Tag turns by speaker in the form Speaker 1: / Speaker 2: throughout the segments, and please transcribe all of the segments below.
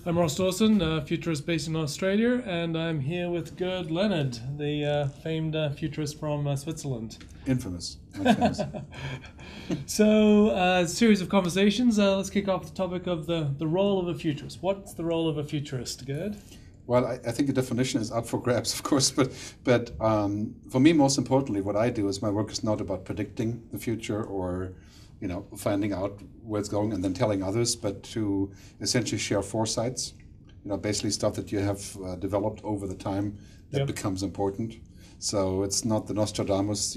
Speaker 1: I'm Ross Dawson, futurist based in Australia, and I'm here with Gerd Leonhard, the famed futurist from Switzerland.
Speaker 2: Infamous. Infamous.
Speaker 1: So, a series of conversations. Let's kick off the topic of the role of a futurist. What's the role of a futurist, Gerd?
Speaker 2: Well, I think the definition is up for grabs, of course, but for me, most importantly, what I do is my work is not about predicting the future or finding out where it's going and then telling others, but to essentially share foresights, basically stuff that you have developed over the time that becomes important. So it's not the Nostradamus,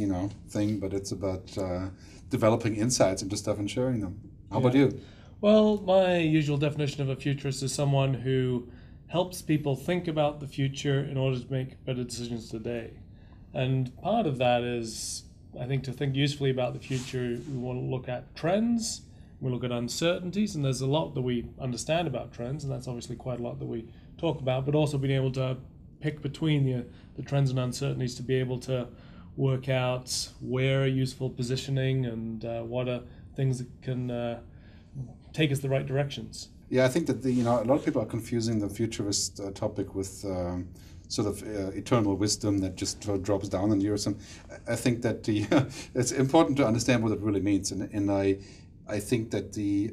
Speaker 2: thing, but it's about developing insights into stuff and sharing them. How about you?
Speaker 1: Well, my usual definition of a futurist is someone who helps people think about the future in order to make better decisions today. And part of that is, I think, to think usefully about the future, we want to look at trends, we look at uncertainties, and there's a lot that we understand about trends, and that's obviously quite a lot that we talk about, but also being able to pick between the trends and uncertainties to be able to work out where are useful positioning and what are things that can take us the right directions.
Speaker 2: Yeah, I think that a lot of people are confusing the futurist topic with sort of eternal wisdom that just drops down on you or something. I think that it's important to understand what it really means, and I think that the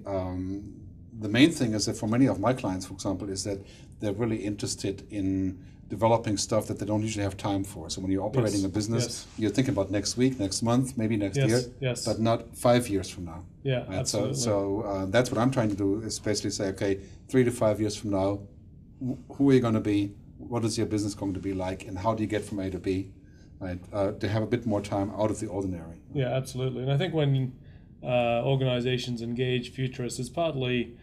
Speaker 2: main thing is that for many of my clients, for example, is that they're really interested in developing stuff that they don't usually have time for. So when you're operating a business, you're thinking about next week, next month, maybe next year, but not 5 years from now.
Speaker 1: Yeah,
Speaker 2: right?
Speaker 1: absolutely.
Speaker 2: So that's what I'm trying to do, is basically say, okay, 3 to 5 years from now, who are you going to be? What is your business going to be like? And how do you get from A to B? Right? To have a bit more time out of the ordinary.
Speaker 1: Yeah, absolutely. And I think when organizations engage futurists, it's partly,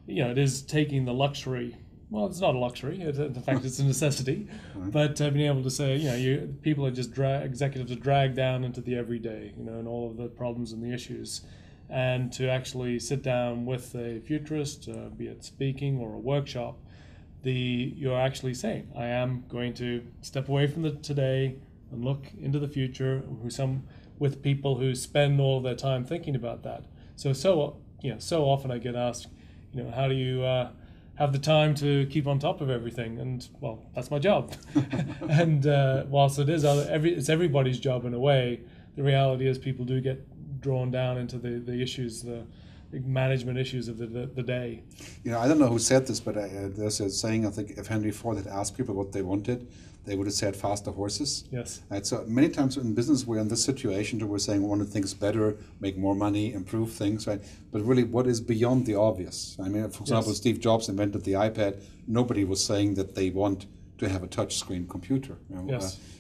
Speaker 1: it is taking the luxury. Well, it's not a luxury. In fact, it's a necessity. But being able to say, people are just executives are dragged down into the everyday, and all of the problems and the issues, and to actually sit down with a futurist, be it speaking or a workshop, you're actually saying, I am going to step away from the today and look into the future with people who spend all their time thinking about that. So often I get asked, how do you have the time to keep on top of everything? And well, that's my job. And whilst it's everybody's job in a way, the reality is people do get drawn down into the issues, the management issues of the day.
Speaker 2: I don't know who said this, but there's a saying, I think, if Henry Ford had asked people what they wanted, they would have said faster horses.
Speaker 1: Yes.
Speaker 2: Right? So many times in business, we're in this situation where we're saying we want to things better, make more money, improve things, right? But really, what is beyond the obvious? I mean, for example, Steve Jobs invented the iPad. Nobody was saying that they want to have a touchscreen computer.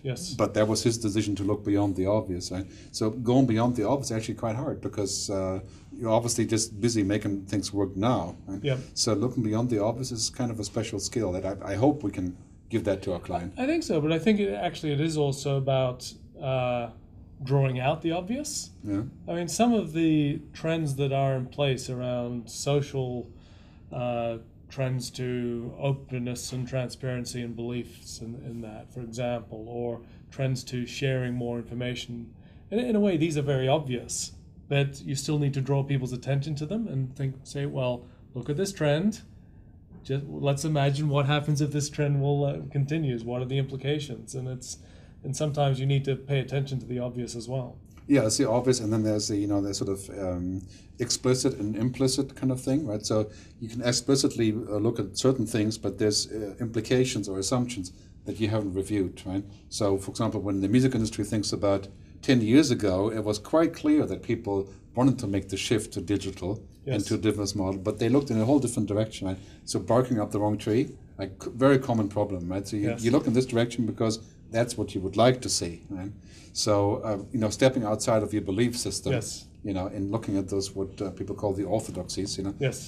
Speaker 1: Yes.
Speaker 2: But that was his decision to look beyond the obvious. Right? So going beyond the obvious is actually quite hard, because you're obviously just busy making things work now. Right?
Speaker 1: Yep.
Speaker 2: So looking beyond the obvious is kind of a special skill that I hope we can give that to our client.
Speaker 1: I think so, but I think it is also about drawing out the obvious.
Speaker 2: Yeah.
Speaker 1: I mean, some of the trends that are in place around social trends to openness and transparency and beliefs in that, for example, or trends to sharing more information. In a way, these are very obvious, but you still need to draw people's attention to them and say, well, look at this trend. Let's imagine what happens if this trend continues. What are the implications? And sometimes you need to pay attention to the obvious as well.
Speaker 2: Yeah, it's the obvious, and then there's the there's sort of explicit and implicit kind of thing, right? So you can explicitly look at certain things, but there's implications or assumptions that you haven't reviewed, right? So, for example, when the music industry thinks about 10 years ago, it was quite clear that people wanted to make the shift to digital and to a business model, but they looked in a whole different direction, right? So barking up the wrong tree, like very common problem, right? So you look in this direction because that's what you would like to see, right? So, stepping outside of your belief system, and looking at those, what people call the orthodoxies,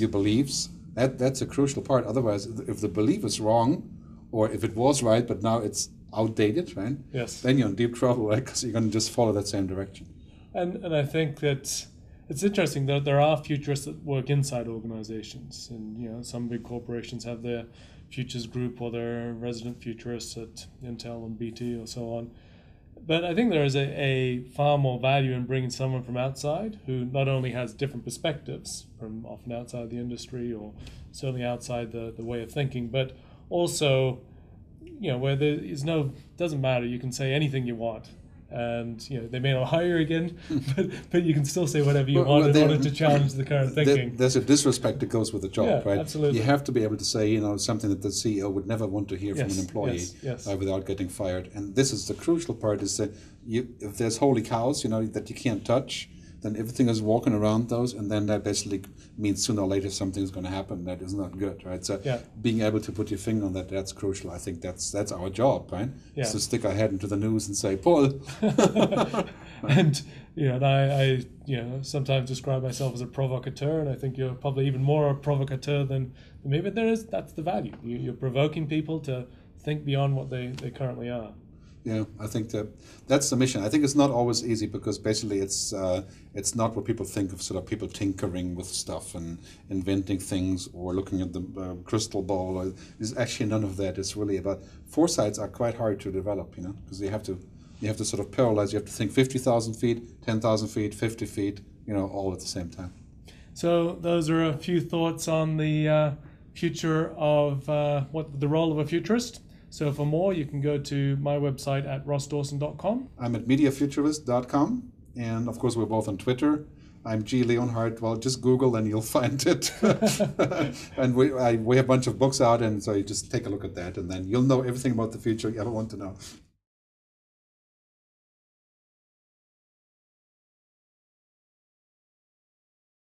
Speaker 2: your beliefs, that's a crucial part. Otherwise, if the belief is wrong, or if it was right, but now it's outdated, right? Then you're in deep trouble, right? Because you're going to just follow that same direction.
Speaker 1: And I think that it's interesting that there are futurists that work inside organizations, and some big corporations have their futures group or their resident futurists at Intel and BT or so on. But I think there is a far more value in bringing someone from outside who not only has different perspectives from often outside the industry or certainly outside the way of thinking, but also, where there is doesn't matter, you can say anything you want. And they may not hire you again, but you can still say whatever you want in order to challenge the current thinking.
Speaker 2: There's a disrespect that goes with the job, right?
Speaker 1: Absolutely.
Speaker 2: You have to be able to say, something that the CEO would never want to hear from an employee without getting fired. And this is the crucial part: is that if there's holy cows, that you can't touch, then everything is walking around those, and then that basically means sooner or later something's going to happen that is not good, right? So being able to put your finger on that's crucial. I think that's our job, right? Yeah. So stick our head into the news and say, Paul.
Speaker 1: And I sometimes describe myself as a provocateur, and I think you're probably even more a provocateur than maybe there is. That's the value. You're provoking people to think beyond what they currently are.
Speaker 2: Yeah, I think that's the mission. I think it's not always easy because basically it's not what people think of, sort of people tinkering with stuff and inventing things or looking at the crystal ball. There's actually none of that. It's really about foresights are quite hard to develop, because you have to sort of parallelize. You have to think 50,000 feet, 10,000 feet, 50 feet, all at the same time.
Speaker 1: So those are a few thoughts on the future of what the role of a futurist. So for more, you can go to my website at rossdawson.com.
Speaker 2: I'm at mediafuturist.com. And of course, we're both on Twitter. I'm G. Leonhard. Well, just Google and you'll find it. And we have a bunch of books out, and so you just take a look at that, and then you'll know everything about the future you ever want to know.